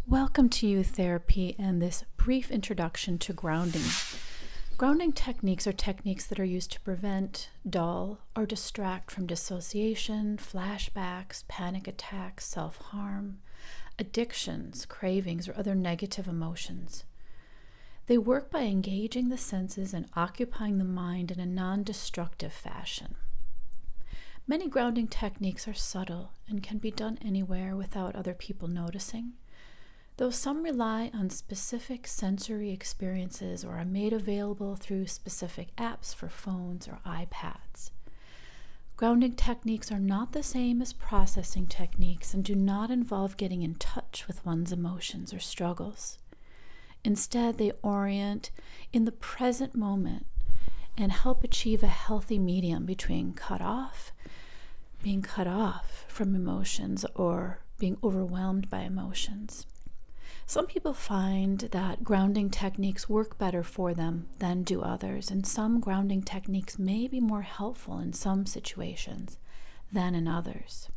Welcome to Youth Therapy and this brief introduction to grounding. Grounding techniques are techniques that are used to prevent, dull, or distract from dissociation, flashbacks, panic attacks, self-harm, addictions, cravings, or other negative emotions. They work by engaging the senses and occupying the mind in a non-destructive fashion. Many grounding techniques are subtle and can be done anywhere without other people noticing, though some rely on specific sensory experiences or are made available through specific apps for phones or iPads. Grounding techniques are not the same as processing techniques and do not involve getting in touch with one's emotions or struggles. Instead, they orient in the present moment and help achieve a healthy medium between being cut off from emotions, or being overwhelmed by emotions. Some people find that grounding techniques work better for them than do others, and some grounding techniques may be more helpful in some situations than in others.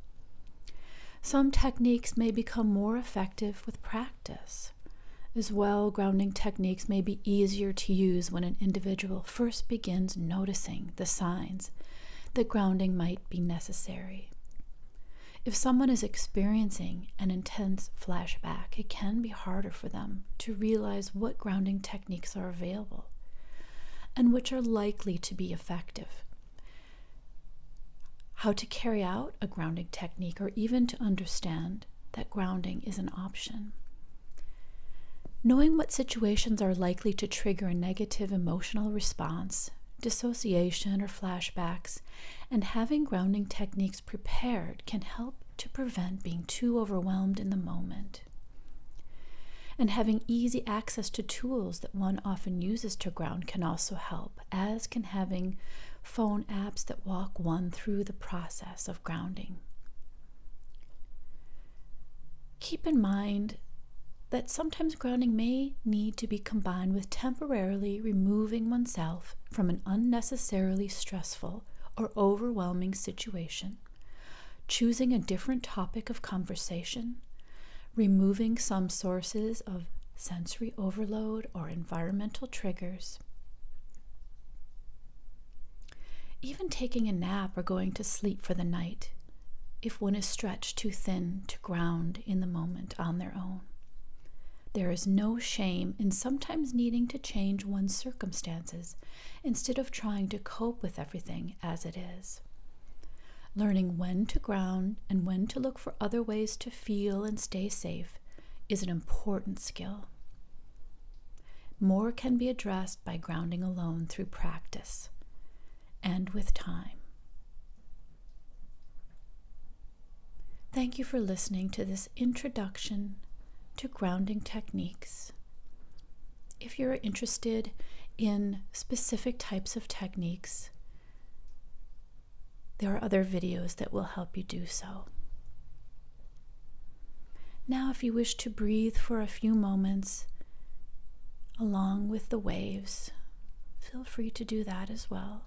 Some techniques may become more effective with practice. As well, grounding techniques may be easier to use when an individual first begins noticing the signs that grounding might be necessary. If someone is experiencing an intense flashback, it can be harder for them to realize what grounding techniques are available and which are likely to be effective. How to carry out a grounding technique, or even to understand that grounding is an option. Knowing what situations are likely to trigger a negative emotional response, dissociation, or flashbacks, and having grounding techniques prepared can help to prevent being too overwhelmed in the moment. And having easy access to tools that one often uses to ground can also help, as can having phone apps that walk one through the process of grounding. Keep in mind that sometimes grounding may need to be combined with temporarily removing oneself from an unnecessarily stressful or overwhelming situation, choosing a different topic of conversation, removing some sources of sensory overload or environmental triggers. Even taking a nap or going to sleep for the night, if one is stretched too thin to ground in the moment on their own. There is no shame in sometimes needing to change one's circumstances instead of trying to cope with everything as it is. Learning when to ground and when to look for other ways to feel and stay safe is an important skill. More can be addressed by grounding alone through practice and with time. Thank you for listening to this introduction to grounding techniques. If you're interested in specific types of techniques, there are other videos that will help you do so. Now, if you wish to breathe for a few moments along with the waves, feel free to do that as well.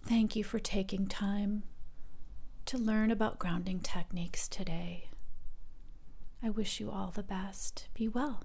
Thank you for taking time to learn about grounding techniques today. I wish you all the best. Be well.